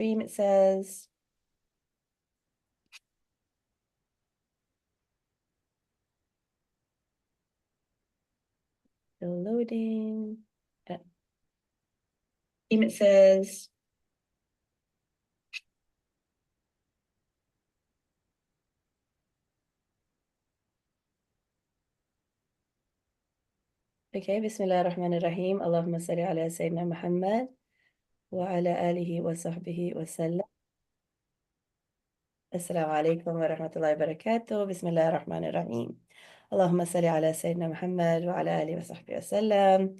Stream, it says. Still loading. Stream, it says. Okay, Bismillah ar-Rahman ar-Rahim. Allahumma salli ala Sayyidina Muhammad wa ala alihi wa sahbihi wa sallam. Assalamu alaikum wa rahmatullahi wa barakatuh. Bismillah ar-Rahman ar-Rahim. Allahumma salli ala Sayyidina Muhammad wa ala alihi wa sahbihi wa sallam.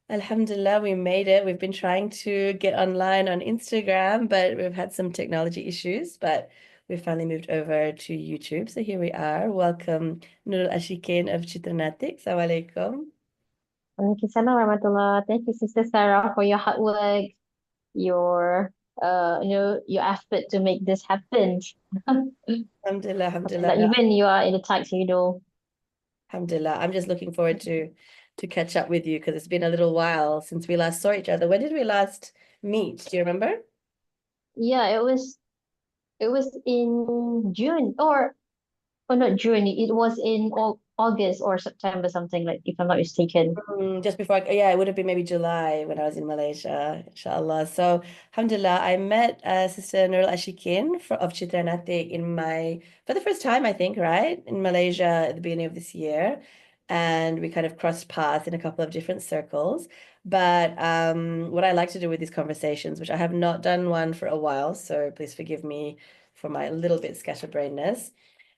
Alhamdulillah, we made it. We've been trying to get online on Instagram, but we've had some technology issues, but we've finally moved over to YouTube. So here we are. Welcome, Nurul Ashikin of Citra Natiq. Assalamu alaikum. Waalaikumsalam warahmatullah. Thank you, Sister Sarah, for your hard work, your your effort to make this happen. Alhamdulillah, alhamdulillah. Alhamdulillah, even you are in the tuxedo. Alhamdulillah. I'm just looking forward to catch up with you because it's been a little while since we last saw each other. When did we last meet? Do you remember? Yeah, it was in June or not June. It was in August or September, something like, if I'm not mistaken. Just before, yeah, it would have been maybe July when I was in Malaysia, inshallah. So, alhamdulillah, I met Sister Nurul Ashikin of Citra Natiq for the first time, I think, right, in Malaysia at the beginning of this year. And we kind of crossed paths in a couple of different circles. But what I like to do with these conversations, which I have not done one for a while, so please forgive me for my little bit scatterbrainness.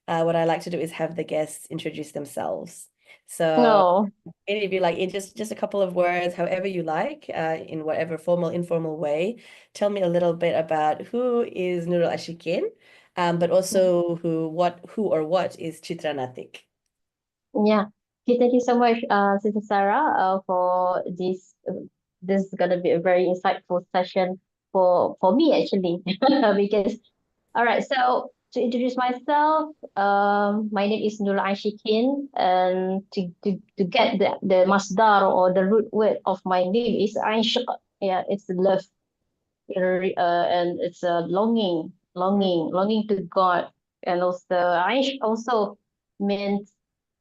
What I like to do is have the guests introduce themselves. So No. if you like, in just a couple of words, however you like, in whatever formal, informal way, tell me a little bit about who is Nurul Ashikin, but also who or what is Citra Natiq. Yeah. Okay, thank you so much, Sister Sarah, for this. This is gonna be a very insightful session for me actually, because all right. So to introduce myself, my name is Nurul Aishikin, and to get the masdar or the root word of my name is Aishiq. Yeah, it's love, and it's a longing to God, and also Aish also means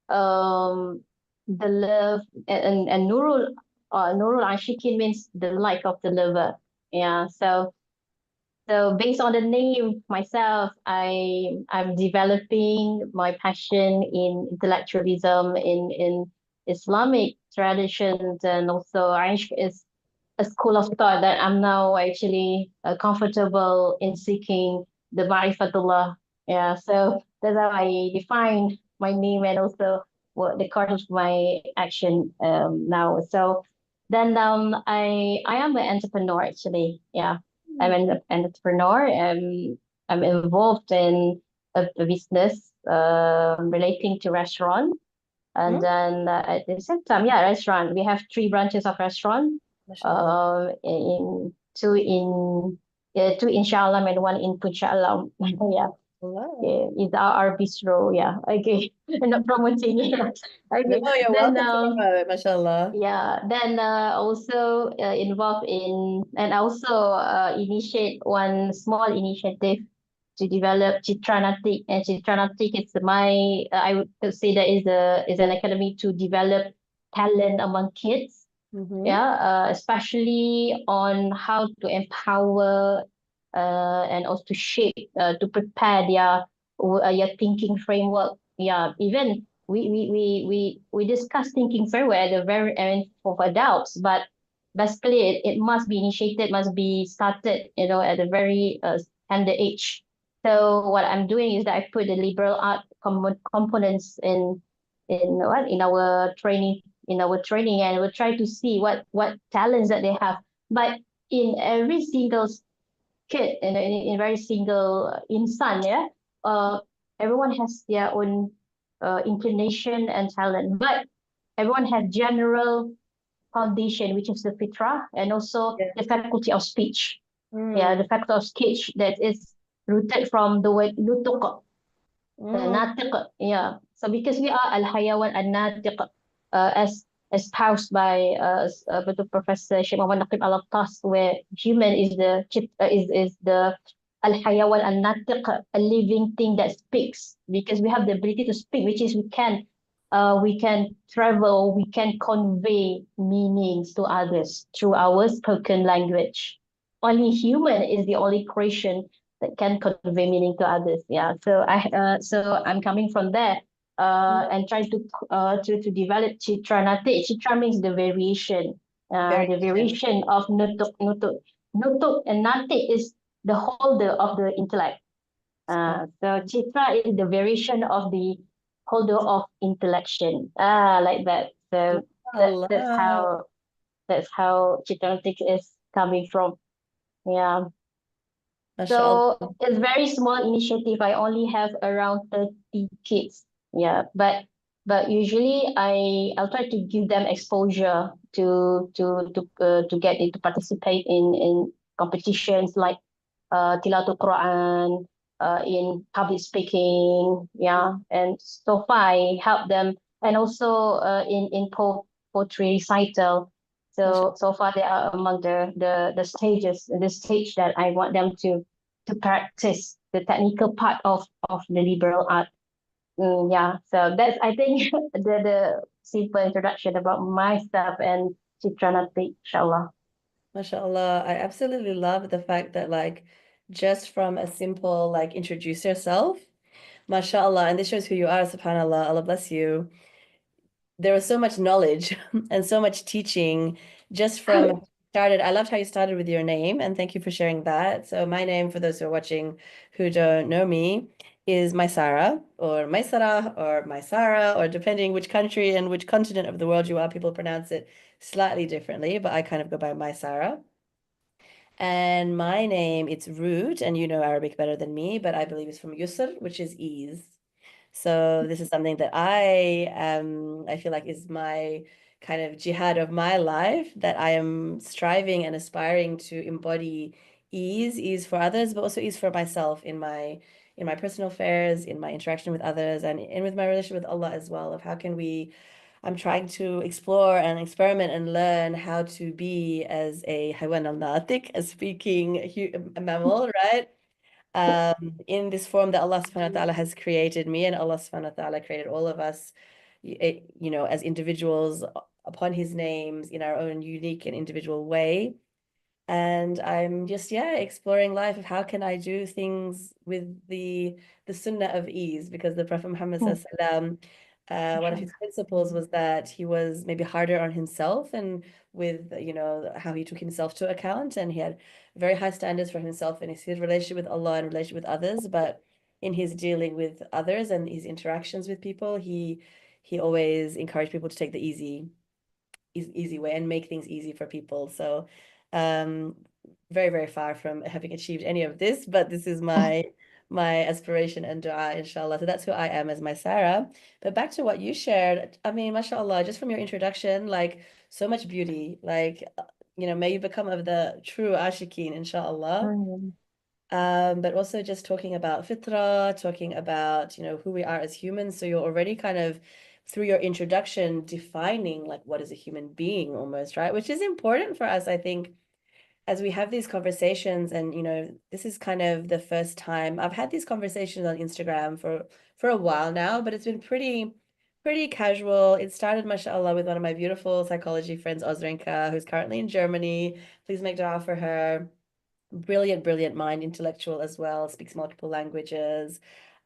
um the love, and Nurul Ashikin means the light of the lover. Yeah, so based on the name myself, I'm developing my passion in intellectualism, in Islamic traditions, and also Aish is a school of thought that I'm now actually comfortable in seeking the Ma'rifatullah. Yeah, so that's how I define my name, and also what the course of my action now. So then I am an entrepreneur actually. Yeah, I'm an entrepreneur. I'm involved in a business relating to restaurant. And Hmm? then at the same time, yeah, restaurant. We have three branches of restaurant. MashaAllah. In two in Shah and one in Puncak Alam. Yeah, Allah. yeah, it's our bistro. Yeah, okay. I'm not promoting it. No, Okay. you're Then welcome to promote it, mashallah. yeah, then also involved in, and also initiate one small initiative to develop Citra Natiq. And Citra Natiq is I would say that is an academy to develop talent among kids. Mm-hmm. Yeah, especially on how to empower and also to shape, to prepare their thinking framework. Yeah, even we discuss thinking framework at the very end for adults, but basically it must be initiated, must be started, at a very tender age. So what I'm doing is that I put the liberal art components in our training, and we'll try to see what talents that they have. But in every single kid, in very single insan, yeah, uh, everyone has their own inclination and talent, but everyone has general foundation, which is the fitra, and also Yeah. the faculty of speech. Yeah, Mm. the faculty of speech that is rooted from the word nutuq, Mm. natiq. Yeah, so because we are al hayawan al natiq, as espoused by Professor Sheikh Muhammad Naqib Al-Attas, where human is the al-hayawan al-natiq, a living thing that speaks, because we have the ability to speak, which is we can travel, we can convey meanings to others through our spoken language. Only human is the only creation that can convey meaning to others. Yeah. So I'm coming from there. And trying to develop Citra. Natiq. Citra means the variation. The Variation. variation of Nutuk. Nutuk and Natiq is the holder of the intellect. So Citra is the variation of the holder of intellection. Like that. So that's Allah. how Citra Natiq is coming from. Yeah. MashaAllah. So it's very small initiative. I only have around 30 kids. Yeah, but usually I'll try to give them exposure to get into participate in competitions like Tilatul Quran, in public speaking, yeah. And so far I help them, and also in poetry recital. So far they are among the stage that I want them to practice the technical part of the liberal art. Yeah, so that's I think the simple introduction about myself and Chitranati, inshallah. MashaAllah, I absolutely love the fact that like just from a simple like introduce yourself, MashaAllah, and this shows who you are, subhanAllah, Allah bless you. There was so much knowledge and so much teaching just from started. I loved how you started with your name, and thank you for sharing that. So my name, for those who are watching who don't know me, is Maisara or Maisara or Maisara, or depending which country and which continent of the world you are, people pronounce it slightly differently, but I kind of go by Maisara. And my name, it's Root, and you know Arabic better than me, but I believe it's from Yusr, which is ease. So this is something that I feel like is my kind of jihad of my life, that I am striving and aspiring to embody ease for others, but also ease for myself in my personal affairs, in my interaction with others, and with my relationship with Allah as well, of how can we I'm trying to explore and experiment and learn how to be as a haywan al-natiq, a speaking a mammal, right? In this form that Allah subhanahu wa ta'ala has created me, and Allah subhanahu wa ta'ala created all of us, as individuals upon his names in our own unique and individual way. And I'm just, yeah, exploring life of how can I do things with the sunnah of ease, because the Prophet Muhammad sallallahu one of his principles was that he was maybe harder on himself, and with, how he took himself to account, and he had very high standards for himself and his relationship with Allah and relationship with others, but in his dealing with others and his interactions with people, he always encouraged people to take the easy way and make things easy for people. So, um, very, very far from having achieved any of this, but this is my aspiration and dua, inshallah. So that's who I am as my Sarah. But back to what you shared, I mean, mashallah, just from your introduction, like so much beauty, like may you become of the true ashikin, inshallah. Mm. But also just talking about fitra, talking about, who we are as humans. So you're already kind of, through your introduction, defining like what is a human being almost, right? Which is important for us, I think, as we have these conversations. And, this is kind of the first time I've had these conversations on Instagram for a while now, but it's been pretty casual. It started, mashallah, with one of my beautiful psychology friends, Ozrenka, who's currently in Germany. Please make dua for her. Brilliant, brilliant mind, intellectual as well, speaks multiple languages,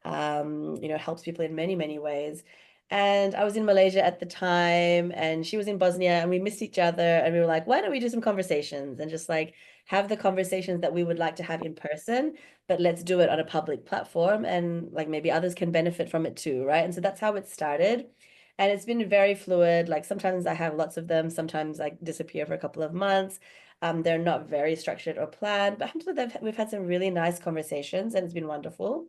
helps people in many, many ways. And I was in Malaysia at the time, and she was in Bosnia, and we missed each other, and we were like, why don't we do some conversations and just like have the conversations that we would like to have in person, but let's do it on a public platform, and like maybe others can benefit from it too, right? And so that's how it started. And it's been very fluid. Like sometimes I have lots of them, sometimes I disappear for a couple of months. They're not very structured or planned, but alhamdulillah, we've had some really nice conversations, and it's been wonderful.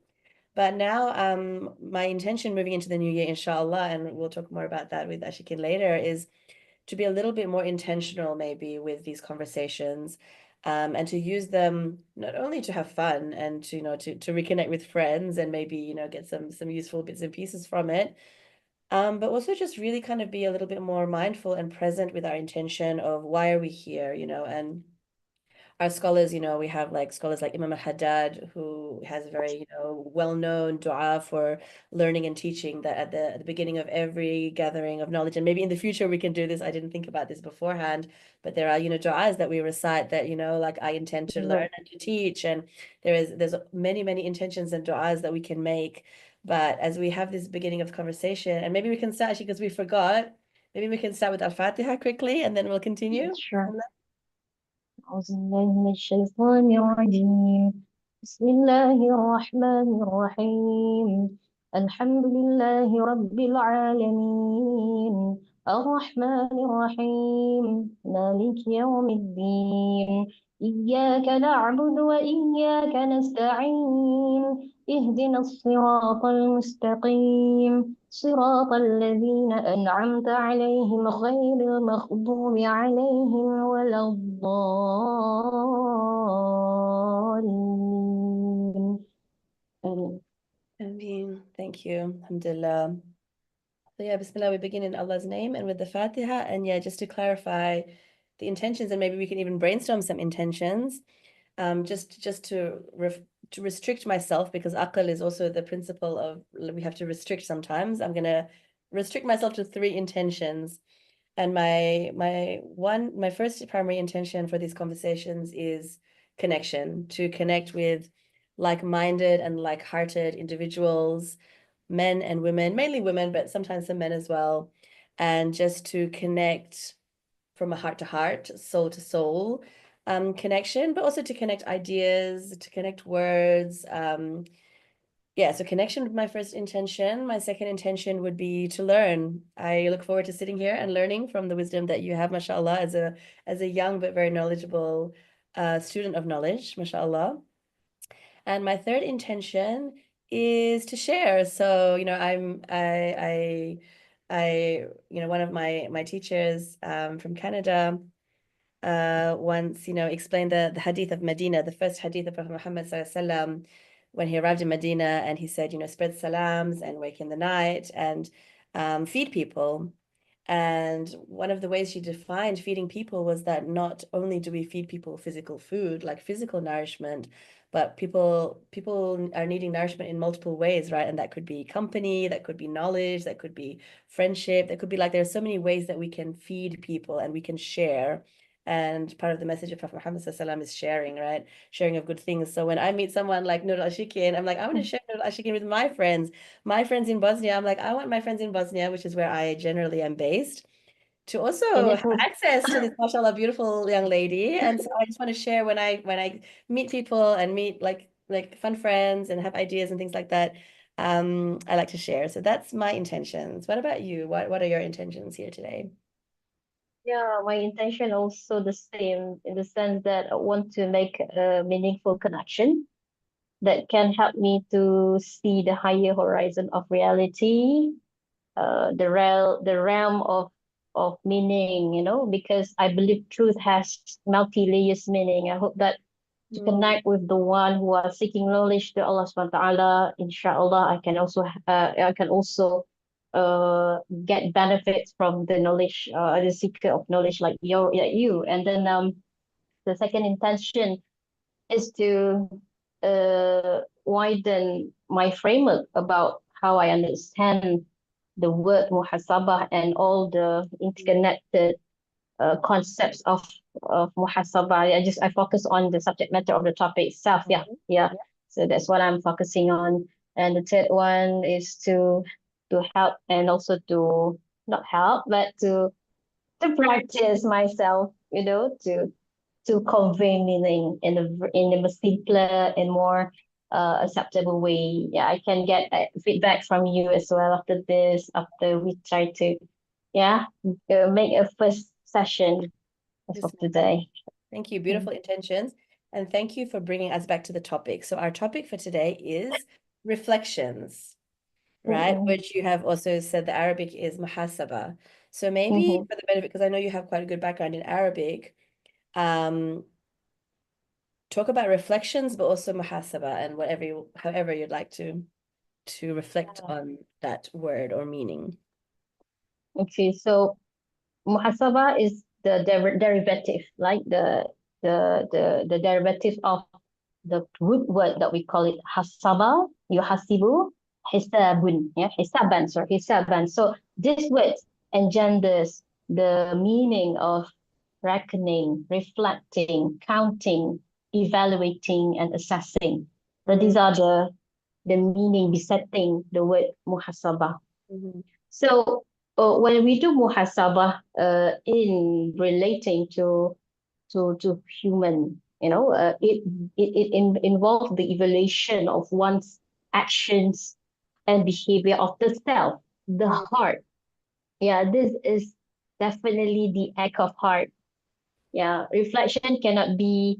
But now, my intention moving into the new year, inshallah, and we'll talk more about that with Ashikin later, is to be a little bit more intentional maybe with these conversations, and to use them not only to have fun and to reconnect with friends and maybe get some useful bits and pieces from it, But also just really kind of be a little bit more mindful and present with our intention of why are we here, and our scholars, we have like scholars like Imam al-Haddad, who has a very, well-known dua for learning and teaching that at the beginning of every gathering of knowledge. And maybe in the future we can do this. I didn't think about this beforehand, but there are, duas that we recite that, like I intend to learn Right. and to teach. And there's many, many intentions and duas that we can make. But as we have this beginning of conversation, and maybe we can start actually because we forgot, maybe we can start with Al-Fatiha quickly and then we'll continue. Sure. أعوذ بالله من الشيطان الرجيم. بسم الله الرحمن الرحيم. الحمد لله رب العالمين، الرحمن الرحيم، مالك يوم الدين. إياك نعبد وإياك نستعين، اهدنا الصراط المستقيم، صراط الذين أنعمت عليهم غير المغضوب عليهم ولا الضالين. آمين. Ameen. Thank you. Alhamdulillah. So yeah, Bismillah, we begin in Allah's name and with the Fatiha. And yeah, just to clarify the intentions, and maybe we can even brainstorm some intentions. Just to restrict myself, because aql is also the principle of we have to restrict sometimes. I'm gonna restrict myself to three intentions. And my first primary intention for these conversations is connection, to connect with like-minded and like-hearted individuals, men and women, mainly women, but sometimes some men as well, and just to connect from a heart to heart, soul to soul, connection, but also to connect ideas, to connect words. Yeah, so connection would be my first intention. My second intention would be to learn. I look forward to sitting here and learning from the wisdom that you have, mashallah, as a young but very knowledgeable student of knowledge, mashallah. And my third intention is to share. So, one of my teachers from Canada once, explained the hadith of Medina, the first hadith of Prophet Muhammad sallallahu alaihi wasallam, when he arrived in Medina, and he said, spread salams and wake in the night and feed people. And one of the ways she defined feeding people was that not only do we feed people physical food, like physical nourishment, but people are needing nourishment in multiple ways, right? And that could be company, that could be knowledge, that could be friendship, that could be like there are so many ways that we can feed people and we can share. And part of the message of Prophet Muhammad sallallahu is sharing, right? Sharing of good things. So when I meet someone like Nur Ashikin, I'm like, I want to share Nur Ashikin with my friends. My friends in Bosnia, I'm like, I want my friends in Bosnia, which is where I generally am based, to And also it have was, access to this mashallah beautiful young lady. And so I just want to share when I meet people and meet like fun friends and have ideas and things like that. I like to share. So that's my intentions. What about you? What are your intentions here today? yeah, my intention also the same in the sense that I want to make a meaningful connection that can help me to see the higher horizon of reality, the realm of meaning, because I believe truth has multi-layers meaning. I hope that to Mm, connect with the one who are seeking knowledge to Allah subhanahu wa ta'ala, inshallah, I can also uh get benefits from the knowledge, the seeker of knowledge like you. And then the second intention is to widen my framework about how I understand the word muhasabah and all the interconnected concepts of muhasabah. I focus on the subject matter of the topic itself. Yeah, mhm. yeah. Yeah, So that's what I'm focusing on. And the third one is to help and also to not help, but to practice myself, to convey meaning in a simpler and more acceptable way. Yeah, I can get feedback from you as well after this, after we try to, yeah, make a first session as of Bismillah. today. Thank you. Mm. Beautiful intentions. And thank you for bringing us back to the topic. So our topic for today is reflections, right? Mm-mm. Which you have also said the Arabic is muhasaba. So maybe Mm-hmm. for the benefit, because I know you have quite a good background in Arabic, um, talk about reflections, but also muhasaba and however you'd like to reflect Yeah. on that word or meaning. Okay, so muhasabah is the derivative, like the derivative of the root word that we call it hasaba, yuhasibu, hisabun, yeah, hisaban, sorry, hisaban. So this word engenders the meaning of reckoning, reflecting, counting, evaluating, and assessing. So Mm, these are the meaning besetting the word muhasabah. mhm, So when we do muhasabah in relating to human, it involves the evaluation of one's actions and behavior of the self, the mm, heart. Yeah, this is definitely the act of heart. Yeah, reflection cannot be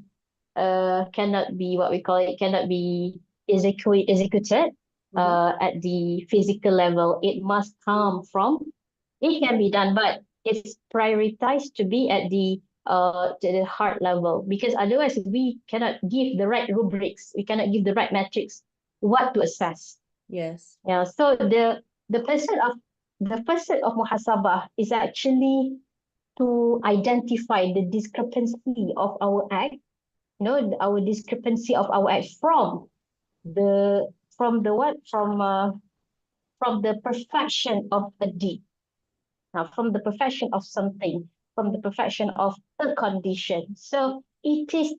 what we call it, cannot be executed mhm, at the physical level. It must come from, it can be done, but it's prioritized to be at the heart level, because otherwise we cannot give the right rubrics, we cannot give the right metrics what to assess. yes. Yeah, so the person of the person of muhasabah is actually to identify the discrepancy of our act, our discrepancy of our act the from the what from the perfection of a deed, from the perfection of something, from the perfection of a condition. So it is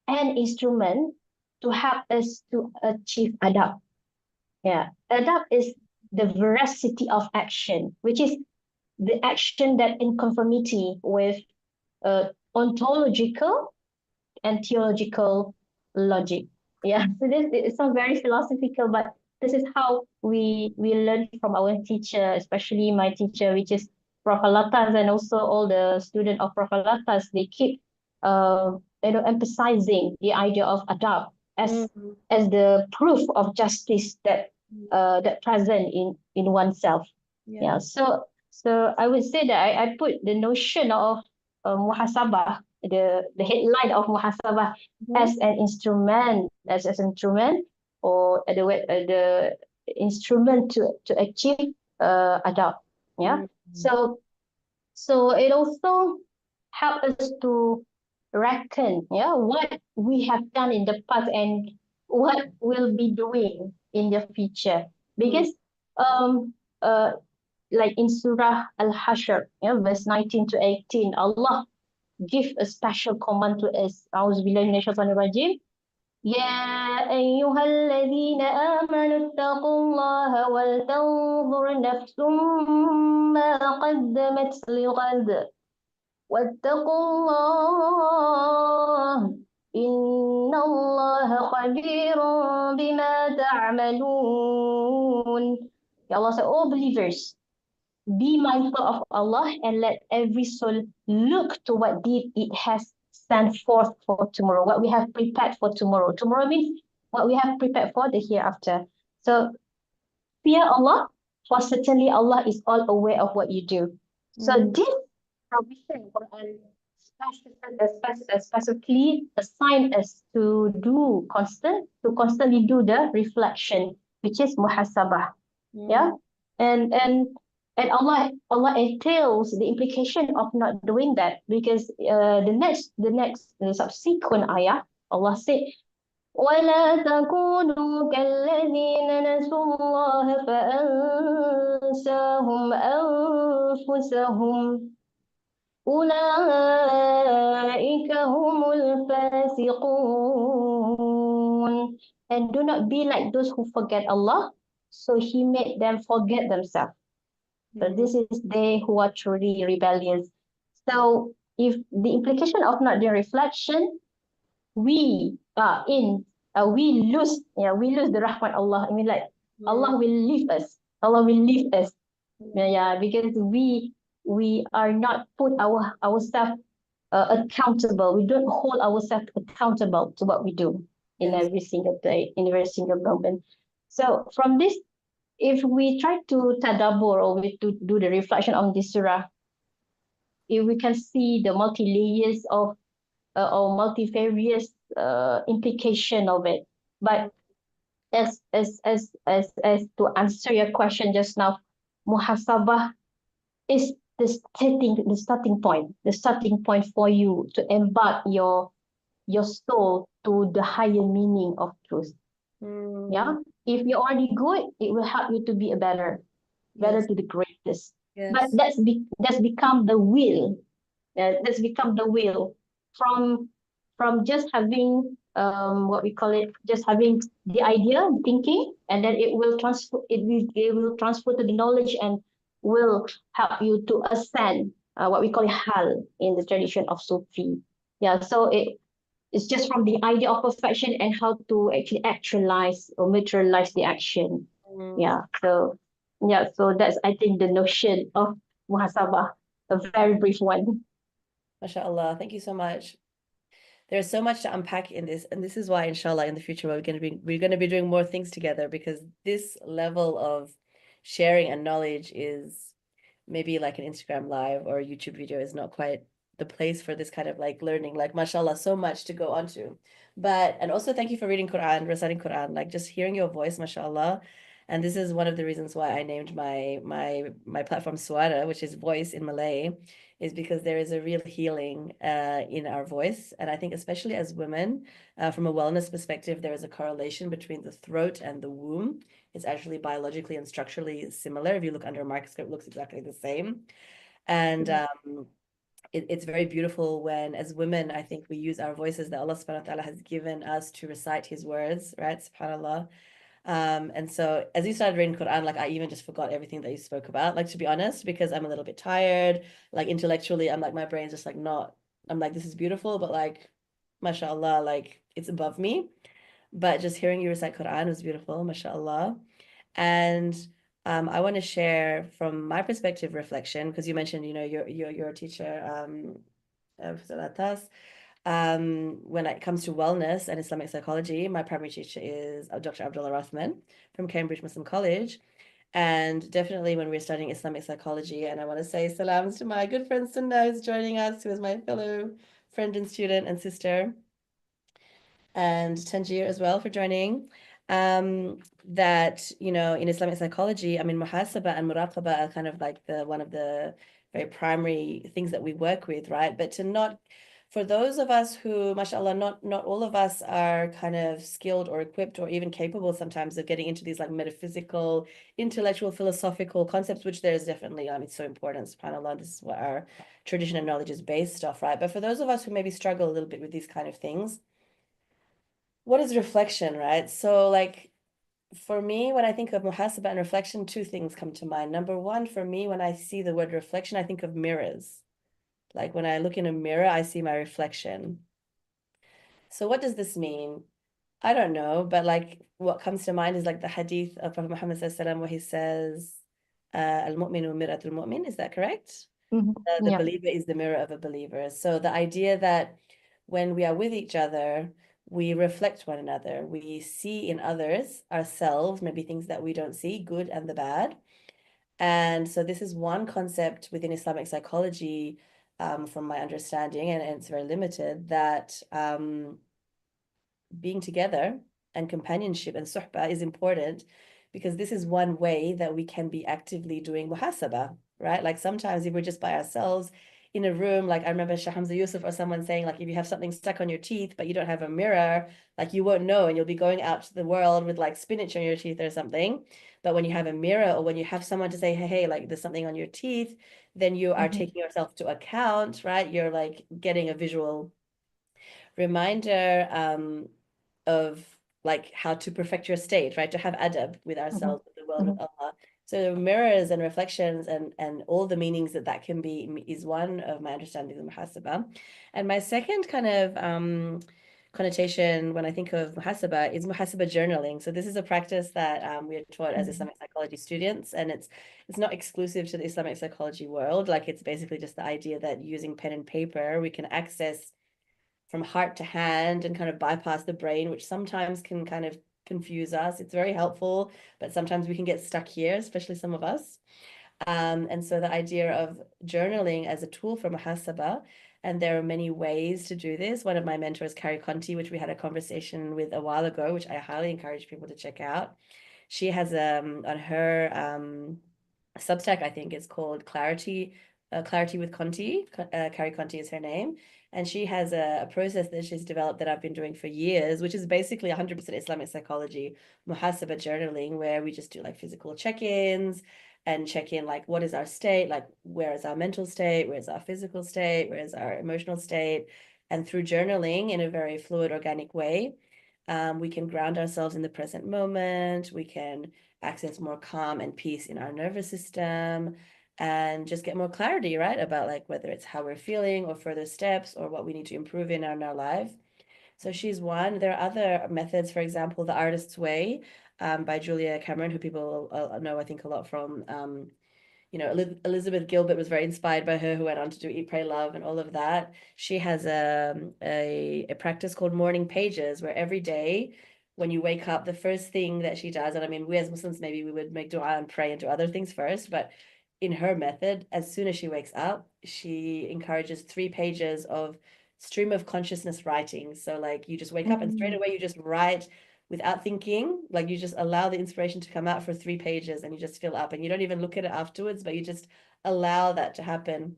an instrument to help us to achieve adab. Yeah, adab is the veracity of action, which is the action that in conformity with ontological and theological logic. Yeah, so this it's not very philosophical, but this is how we learn from our teacher, especially my teacher, which is Prof. Alatas, and also all the student of Prof. Alatas. They keep emphasizing the idea of adab as Mhm, as the proof of justice that present in oneself. yeah. Yeah, so I would say that I put the notion of muhasabah, the headline of muhasabah, Mhm, as an instrument, as an instrument, or the instrument to achieve adab. Yeah. mhm, So it also help us to reckon, yeah, what we have done in the past and what we'll be doing in the future. mhm, Because um uh like in Surah Al-Hashr, yeah, verse 19 to 18, Allah give a special command to us. أعوذ بالله من الشيطان الرجيم. يا أيها الذين آمنوا اتقوا الله ولتنظر نفس ما قدمت لغد واتقوا الله إن الله خبير بما تعملون. Ya Allah said, "Oh believers, be mindful of Allah and let every soul look to what deed it has sent forth for tomorrow, what we have prepared for tomorrow. Tomorrow means what we have prepared for the hereafter. So fear Allah, for certainly Allah is all aware of what you do." So mhm, this provision Quran specifically assign us to constantly do the reflection, which is muhasabah. mhm, Yeah, and Allah entails the implication of not doing that, because the subsequent ayah, Allah said, ولا تكونوا كالذين نسوا الله فأنساهم أنفسهم أولئك هم الفاسقون. And do not be like those who forget Allah, so He made them forget themselves. So mhm, this is they who are truly rebellious. So if the implication of not doing reflection, we are in we lose the rahmat Allah. I mean, like, mhm, Allah will leave us. Allah will leave us. Yeah, because we are not put ourselves accountable. We don't hold ourselves accountable to what we do in yes. every single day, in every single moment. So from this, if we try to tadabbur, or we to do the reflection on this surah, if we can see the multi layers of or multifarious implication of it. But as to answer your question just now, muhasabah is the starting point for you to embark your soul to the higher meaning of truth. Mm, Yeah. If you're already good, it will help you to be a better yes, to the greatest. But yes. that's become the will. That's become the will from just having what we call it, just having the idea, thinking, and then it will transfer to the knowledge and will help you to ascend what we call hal in the tradition of Sufi. Yeah, so it's just from the idea of perfection and how to actually actualize or materialize the action. Mm, Yeah. So yeah, so that's I think the notion of muhasabah, a very brief one. mashallah. Thank you so much. There's so much to unpack in this, and this is why, inshallah, in the future we're going to be doing more things together because this level of sharing and knowledge is maybe like an Instagram live or a YouTube video is not quite the place for this kind of like learning. Like, mashallah, so much to go on to. But, and also thank you for reading Quran, reciting Quran, like just hearing your voice, mashallah. And this is one of the reasons why I named my platform Suara, which is voice in Malay, is because there is a real healing in our voice. And I think especially as women, from a wellness perspective, there is a correlation between the throat and the womb. It's actually biologically and structurally similar. If you look under a microscope, it looks exactly the same. And it's very beautiful when, as women, I think we use our voices that Allah subhanahu wa ta'ala has given us to recite His words, right? SubhanAllah. And so as you started reading Quran, like I even just forgot everything that you spoke about, like to be honest, because I'm a little bit tired, like intellectually, I'm like, my brain's just like not, I'm like, this is beautiful, but like, mashallah, like it's above me. But just hearing you recite Quran was beautiful, mashallah. And I want to share from my perspective reflection, because you mentioned, you know, you're a teacher of Salatas. When it comes to wellness and Islamic psychology, my primary teacher is Dr. Abdullah Rothman from Cambridge Muslim College. And definitely when we're studying Islamic psychology, and I want to say salams to my good friend Sunnah who's joining us, who is my fellow friend and student and sister, and Tanjir as well for joining. That, you know, in Islamic psychology, I mean, muhasaba and muraqaba are kind of like the one of the very primary things that we work with, right? But to not, for those of us who, mashallah, not all of us are kind of skilled or equipped or even capable sometimes of getting into these like metaphysical, intellectual, philosophical concepts, which there is definitely, it's so important, subhanAllah, this is what our tradition and knowledge is based off, right? But for those of us who maybe struggle a little bit with these kind of things, what is reflection, right? So, like, for me, when I think of muhasabah and reflection, two things come to mind. Number one, for me, when I see the word reflection, I think of mirrors. Like, when I look in a mirror, I see my reflection. So, what does this mean? I don't know, but like, what comes to mind is like the hadith of Prophet Muhammad SAW, where he says, Al-mu'minu mir'atul mu'min. Is that correct? The Yeah. believer is the mirror of a believer. So the idea that when we are with each other, we reflect one another. We see in others ourselves, maybe things that we don't see, good and the bad. And so this is one concept within Islamic psychology, from my understanding, and it's very limited, that being together and companionship and suhbah is important because this is one way that we can be actively doing muhasabah, right? Like sometimes if we're just by ourselves in a room, like I remember Shah Hamza Yusuf or someone saying, like, if you have something stuck on your teeth, but you don't have a mirror, like you won't know and you'll be going out to the world with like spinach on your teeth or something. But when you have a mirror or when you have someone to say, hey, like there's something on your teeth, then you are Mm-hmm. taking yourself to account, right? You're like getting a visual reminder of like how to perfect your state, right? To have adab with Mm-hmm. ourselves, with the world, Mm-hmm. with Allah. So mirrors and reflections and all the meanings that that can be is one of my understandings of muhasabah. And my second kind of connotation when I think of muhasabah is muhasabah journaling. So this is a practice that we are taught as Mm-hmm. Islamic psychology students, and it's not exclusive to the Islamic psychology world. Like it's basically just the idea that using pen and paper, we can access from heart to hand and kind of bypass the brain, which sometimes can kind of confuse us. It's very helpful, but sometimes we can get stuck here, especially some of us. And so the idea of journaling as a tool for muhasabah, and there are many ways to do this. One of my mentors, Carrie Conti, which we had a conversation with a while ago, which I highly encourage people to check out. She has on her Substack, I think, is called Clarity, Clarity with Conti. Carrie Conti is her name. And she has a process that she's developed that I've been doing for years, which is basically 100% Islamic psychology, muhasaba journaling, where we just do like physical check-ins and check in like what is our state, like where is our mental state, where is our physical state, where is our emotional state. And through journaling in a very fluid, organic way, we can ground ourselves in the present moment. We can access more calm and peace in our nervous system and just get more clarity, right? About like whether it's how we're feeling or further steps or what we need to improve in our life. So she's one. There are other methods, for example, The Artist's Way by Julia Cameron, who people know, I think, a lot from Elizabeth Gilbert was very inspired by her, who went on to do Eat, Pray, Love and all of that. She has a practice called morning pages, where every day when you wake up, the first thing that she does, and I mean, we as Muslims, maybe we would make dua and pray and do other things first, but in her method, as soon as she wakes up, she encourages 3 pages of stream of consciousness writing. So like you just wake up and straight Mm, away you just write without thinking, like you just allow the inspiration to come out for 3 pages and you just fill up and you don't even look at it afterwards, but you just allow that to happen.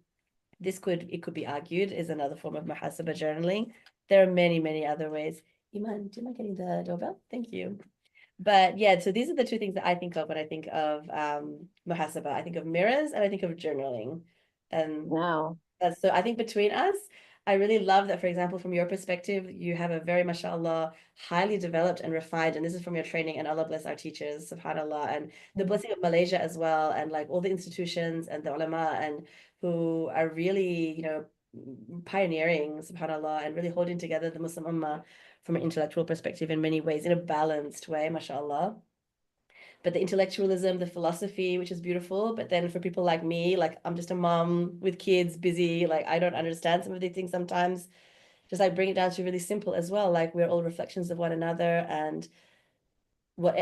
It could be argued is another form of muhasabah journaling. There are many, many other ways. Iman, do you mind getting the doorbell? Thank you. But yeah, so these are the two things that I think of when I think of muhasabah. I think of mirrors and I think of journaling. And wow. so I think between us, I really love that, for example, from your perspective, you have a very, mashallah, highly developed and refined, and this is from your training, and Allah bless our teachers, subhanAllah, and the Mm, blessing of Malaysia as well, and like all the institutions and the ulama, and who are really, pioneering, subhanAllah, and really holding together the Muslim ummah from an intellectual perspective in many ways, in a balanced way, mashallah. But the intellectualism, the philosophy, which is beautiful. But then for people like me, like I'm just a mom with kids, busy, like I don't understand some of these things sometimes. Just like bring it down to really simple as well. Like we're all reflections of one another, and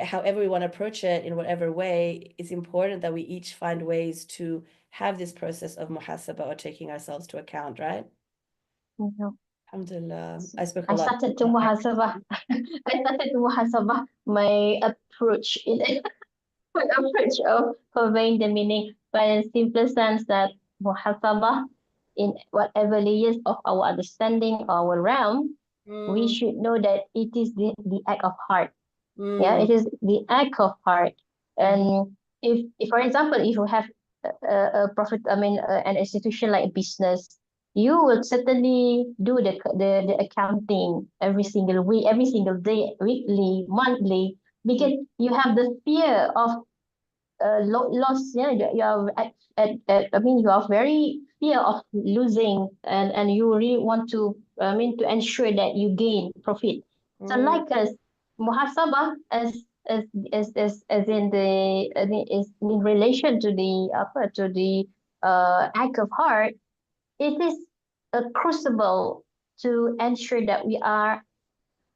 however we want to approach it in whatever way, it's important that we each find ways to have this process of muhasabah or taking ourselves to account, right? yeah. Alhamdulillah. I spoke a I lot. started to muhasabah. I started to muhasabah my approach in my approach of conveying the meaning, but in simpler sense that muhasabah in whatever layers of our understanding, our realm, we Mm, should know that it is the act of heart. Yeah, mm, it is the act of heart. mhm, And if for example, if you have a profit, I mean, an institution like a business, you will certainly do the accounting every single week, every single day, weekly, monthly, mm, because you have the fear of loss. Yeah, you are I mean, you are very fear of losing, and you really want to, I mean, to ensure that you gain profit. So mm, like us, muhasabah as as in the, I mean, is in relation to the to the act of heart. It is a crucible to ensure that we are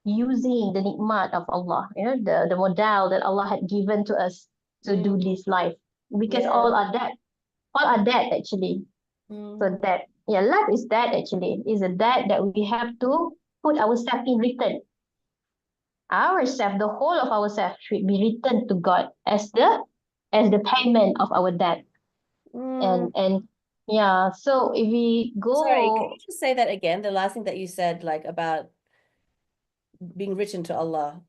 using the nikmat of Allah, you know, the modal that Allah had given to us to do mm, this life. Because yeah. all are dead actually. So Mm, that, yeah, life is dead actually. Is a debt that we have to put ourselves in return. Ourselves, the whole of ourselves should be returned to God as the payment of our debt. mm. And yeah, so if we Sorry, can you go, just say that again? The last thing that you said, like about being written to Allah.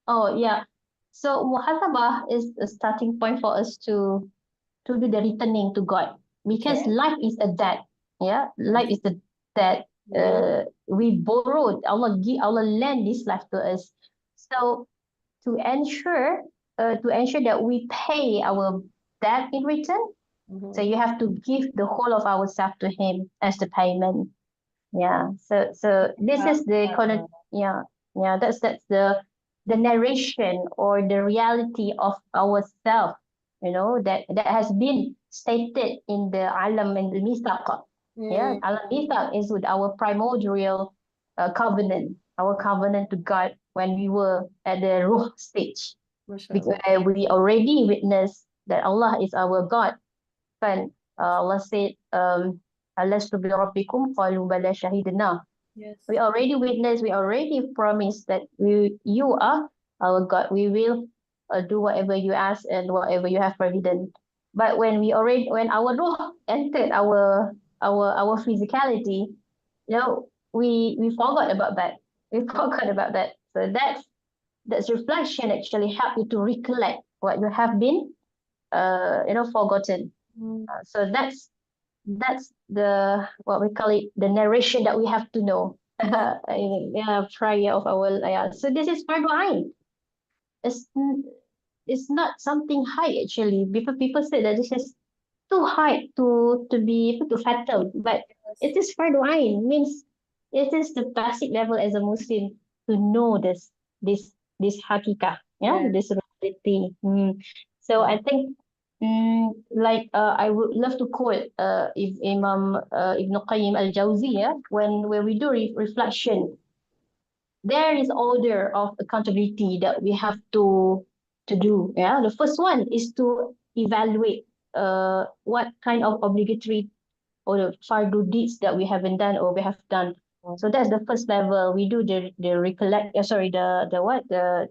oh yeah. So muhasabah is a starting point for us to do the returning to God, because Okay. life is a debt. Yeah, life Yes. is a debt. Mm, We borrowed, Allah lend this life to us. So to ensure that we pay our debt in return, so mhm. you have to give the whole of ourselves to Him as the payment. Yeah, so this is the yeah, yeah, that's the narration or the reality of ourself, you know, that has been stated in the alam and the mithaq. Yeah, Mm, alam mithaq is with our primordial covenant, our covenant to God when we were at the ruh stage, because mashallah. we already witnessed that Allah is our God. Kan, Allah said, alastu bi rabbikum qalu bala shahidna. We Yes. already witnessed, we already promised that you are our God. We will do whatever you ask and whatever you have forbidden. But when our ruh entered our physicality, we forgot about that. We forgot about that. So that's reflection actually help you to recollect what you have been forgotten. So that's the what we call it, the narration that we have to know. Prayer of our so this is fardu ain. It's it's not something high actually. People say that this is too high to be able to fathom, but it is fardu ain, means it is the basic level as a Muslim to know this hakikah, Yeah. this reality. So I think like I would love to quote if Imam Ibn Qayyim al-Jawziyah when we do reflection, there is order of accountability that we have to do. Yeah, the first one is to evaluate what kind of obligatory or the fardu deeds that we haven't done or we have done. So that's the first level. We do the recollect. Sorry, the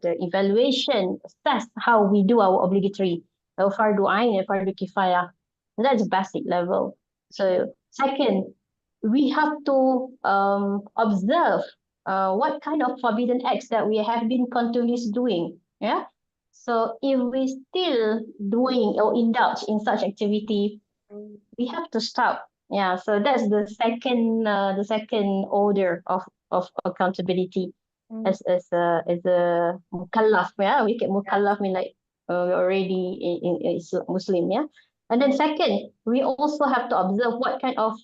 evaluation, assess how we do our obligatory, fardu ain and fardu kifayah. That's basic level. So second, we have to observe what kind of forbidden acts that we have been continuously doing. Yeah. So if we still doing or indulge in such activity, we have to stop. Yeah. So that's the second order of accountability as a mukallaf. Yeah, we get mukallaf mean like we're already in Muslim. Yeah. And then second, we also have to observe what kind of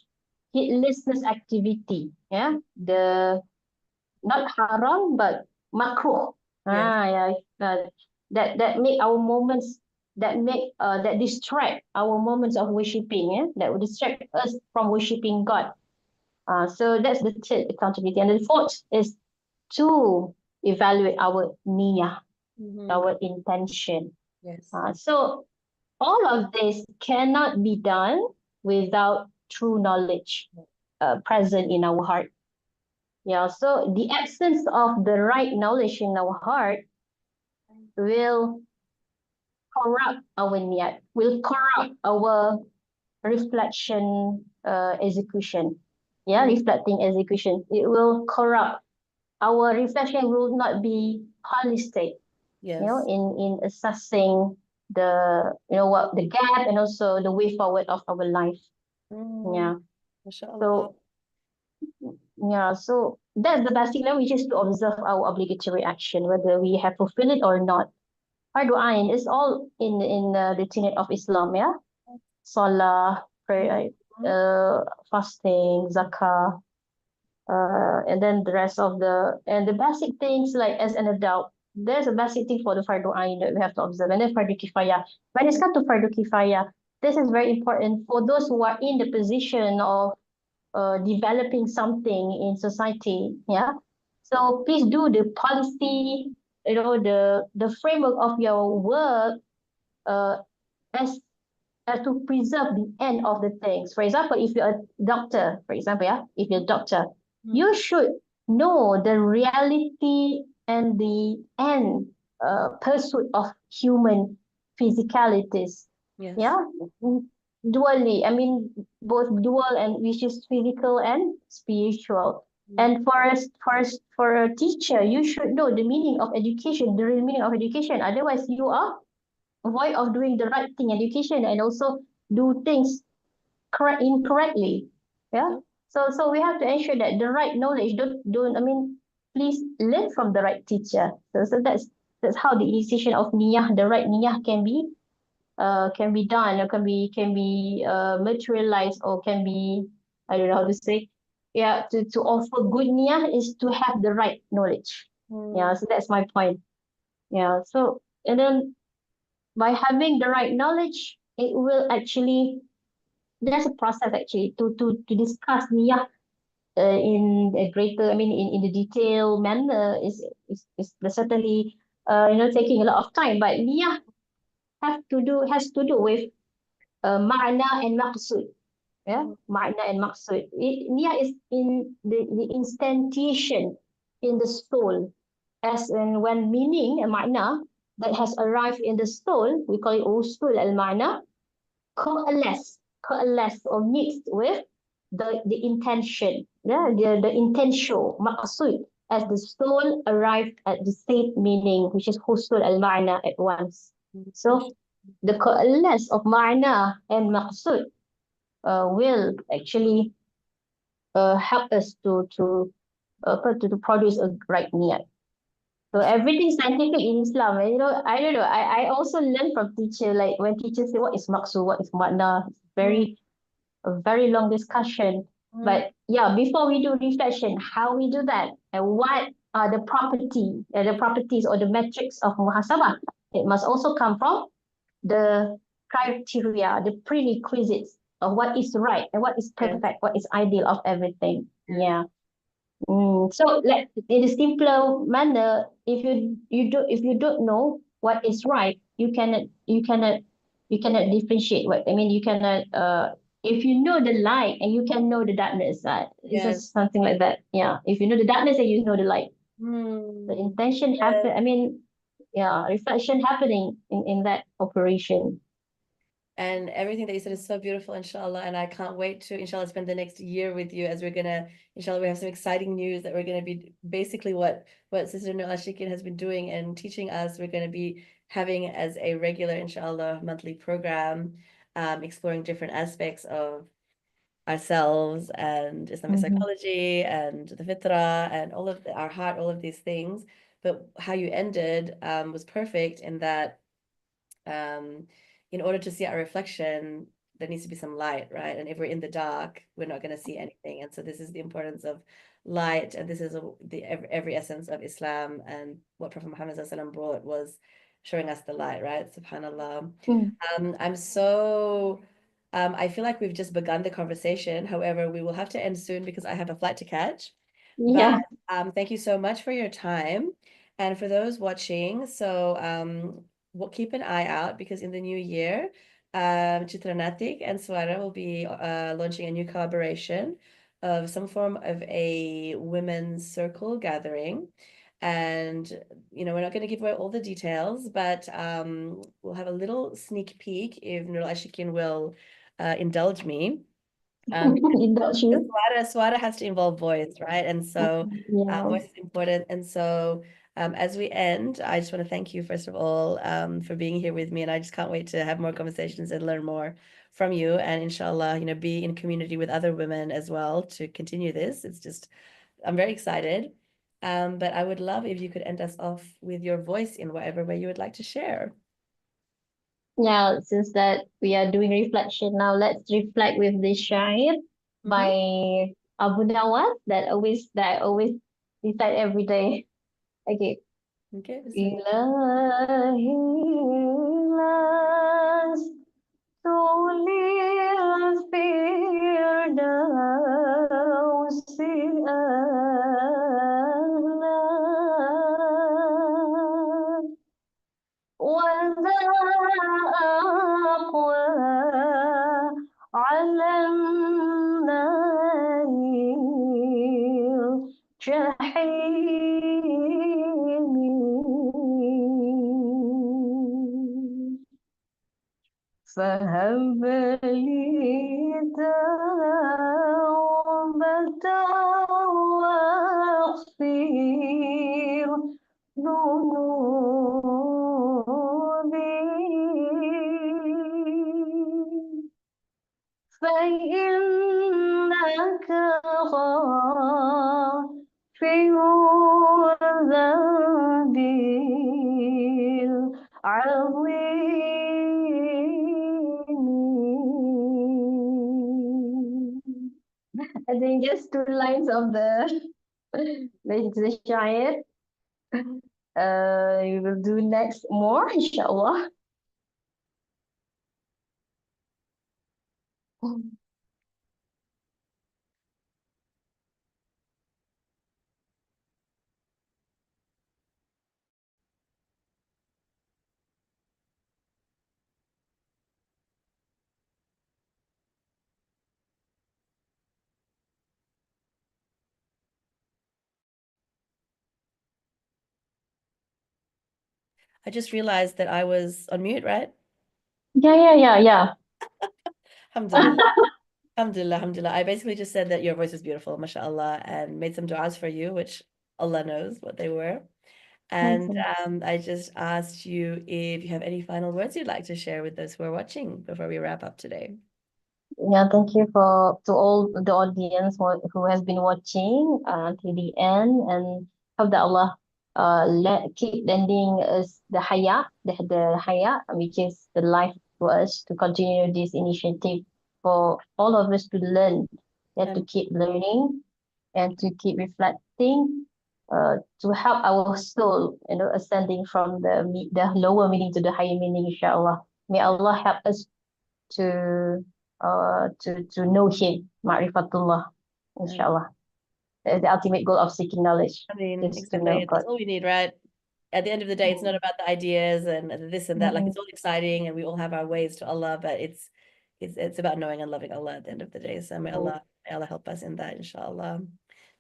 heedlessness activity. Yeah. The not haram but makruh. Yes. Yeah, that make our moments that distract our moments of worshiping. Yeah, that will distract us from worshiping God. So that's the third accountability, and the fourth is to evaluate our niyyah, our intention. Yes. So all of this cannot be done without true knowledge present in our heart. Yeah, so the absence of the right knowledge in our heart will corrupt our niyat, will corrupt our reflection execution. Yeah, reflecting execution. It will corrupt. Our reflection will not be holistic, Yes. in assessing what the gap and also the way forward of our life. Yeah. MashaAllah. So yeah, so that's the basic level, which is to observe our obligatory action, whether we have fulfilled it or not. Fardu ain is all in the tenet of Islam, yeah. Salah, prayer, fasting, zakah, and then the rest of the basic things like as an adult. There's a basic thing for the fardu ain that we have to observe, and then fardu kifayah. When it's come to fardu kifayah, this is very important for those who are in the position of developing something in society. Yeah. So please do the policy, the framework of your work uh, as to preserve the end of the things. For example, if you're a doctor, for example, yeah, if you're a doctor, you should know the reality and the end pursuit of human physicalities. Yes. Yeah, dually. I mean, both dual and which is physical and spiritual. And for a teacher, you should know the meaning of education, the real meaning of education. Otherwise, you are void of doing the right thing, education, and also do things incorrectly. Yeah. So we have to ensure that the right knowledge don't I mean, please learn from the right teacher. So that's how the initiation of niyah, the right niyah can be done, or can be materialized, or can be, I don't know how to say. Yeah, to offer good niyah is to have the right knowledge. Yeah, so that's my point. Yeah. So and then by having the right knowledge, it will actually, there's a process actually to discuss niyah in a greater, I mean, in the detailed manner is certainly taking a lot of time. But niyah has to do with ma'na and maqsud. Yeah, ma'na and maqsud. Niyah is in the instantiation in the soul, as and when meaning and ma'na that has arrived in the soul, we call it usul al-ma'na, coalesce or mixed with the intention, yeah, the intention, maqsud, as the soul arrived at the same meaning, which is husul al-ma'na at once. So the coalesce of ma'na and maqsud will actually help us to produce a right niat. So everything scientific in Islam, and I don't know. I also learn from teacher, like when teachers say what is maksud, what is makna, it's Mm, a very long discussion. mm, But yeah, before we do reflection, how we do that, and what are the properties or the metrics of muhasabah? It must also come from the criteria, the prerequisites of what is right and what is yes, perfect, what is ideal of everything. yes, Yeah. So, like in a simpler manner, if you don't know what is right, you cannot differentiate what I mean. You cannot if you know the light and you can know the darkness. It's yes. just something like that. Yeah. If you know the darkness and you know the light, the Mm, intention happen. yes. I mean, yeah, reflection happening in that operation. And everything that you said is so beautiful, inshallah. And I can't wait to, inshallah, spend the next year with you as we're gonna, inshallah, we have some exciting news that we're gonna be basically what Sister Nur Ashikin has been doing and teaching us. We're gonna be having as a regular, inshallah, monthly program, exploring different aspects of ourselves and Islamic Mm-hmm. psychology and the fitrah and all of our heart, all of these things. But how you ended was perfect in that um, in order to see our reflection, there needs to be some light, right? And if we're in the dark, we're not going to see anything. And so this is the importance of light, and this is every essence of Islam. And what Prophet Muhammad SAW brought was showing us the light, right? Subhanallah. Mm. I'm so I feel like we've just begun the conversation. However, we will have to end soon because I have a flight to catch. But Yeah. thank you so much for your time. And for those watching, so we'll keep an eye out because in the new year, Citra Natiq and Swara will be launching a new collaboration of some form of a women's circle gathering. And, we're not going to give away all the details, but we'll have a little sneak peek if Nurul Ashikin will indulge me. Because Indulge you. Swara has to involve voice, right? And so Yeah. voice is important. And so as we end, I just want to thank you, first of all, for being here with me. And I just can't wait to have more conversations and learn more from you. And inshallah, be in community with other women as well to continue this. It's just, I'm very excited. But I would love if you could end us off with your voice in whatever way you would like to share. Yeah, since that we are doing reflection now, let's reflect with this shair Mm-hmm. by Abu Nawas that I always recite every day. Okay. Okay, Bismillah. Ilahi las tulis firdausi a'la. وذا أقوى على النار جحيم فهب لي توبة واغفر ذنوبي فإنك غافر الذنب العظيم. I think just two lines of the Shayat. We will do next more, inshallah. I just realized that I was on mute, right? Yeah, yeah, yeah, yeah. Alhamdulillah. Alhamdulillah, alhamdulillah. I basically just said that your voice is beautiful, mashallah, and made some du'as for you, which Allah knows what they were. And Awesome. I just asked you if you have any final words you'd like to share with those who are watching before we wrap up today. Yeah, thank you for to all the audience who has been watching till the end, and hope that Allah keep lending us the the haya, which is the life to us to continue this initiative for all of us to learn, yeah, to Um, keep learning and to keep reflecting, to help our soul, ascending from the lower meaning to the higher meaning, inshallah. May Allah help us to know him, ma'rifatullah, um, inshallah. The ultimate goal of seeking knowledge I mean, is to know exactly. That's God. all we need, right? At the end of the day, it's not Mm, about the ideas and this and that. Like mm, it's all exciting and we all have our ways to Allah, but it's about knowing and loving Allah at the end of the day. So mm. May Allah help us in that, inshallah.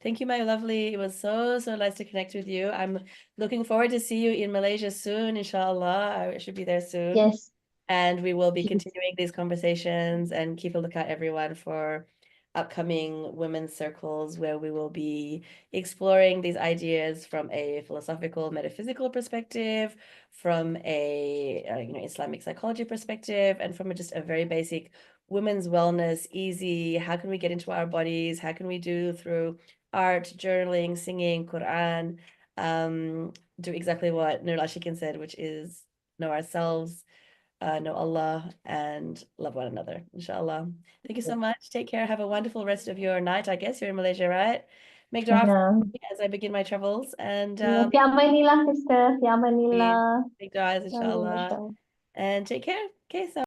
Thank you, my lovely. It was so nice to connect with you. I'm looking forward to see you in Malaysia soon, inshallah. I should be there soon. Yes, And we will be please. continuing these conversations and keep a lookout, everyone, for upcoming women's circles where we will be exploring these ideas from a philosophical, metaphysical perspective, from a Islamic psychology perspective, and from just a very basic women's wellness, easy, how can we get into our bodies? How can we do through art, journaling, singing, Quran, um, do exactly what Nur Ashikin said, which is know ourselves, know Allah, and love one another, inshallah. Thank you so much. Take care. Have a wonderful rest of your night. I guess you're in Malaysia, right? Make dua for Yeah. me as I begin my travels, and Yeah, fi amanillah, sister. Fi amanillah. make duas, Ya Allah, inshallah. Masya Allah. And take care. Okay, so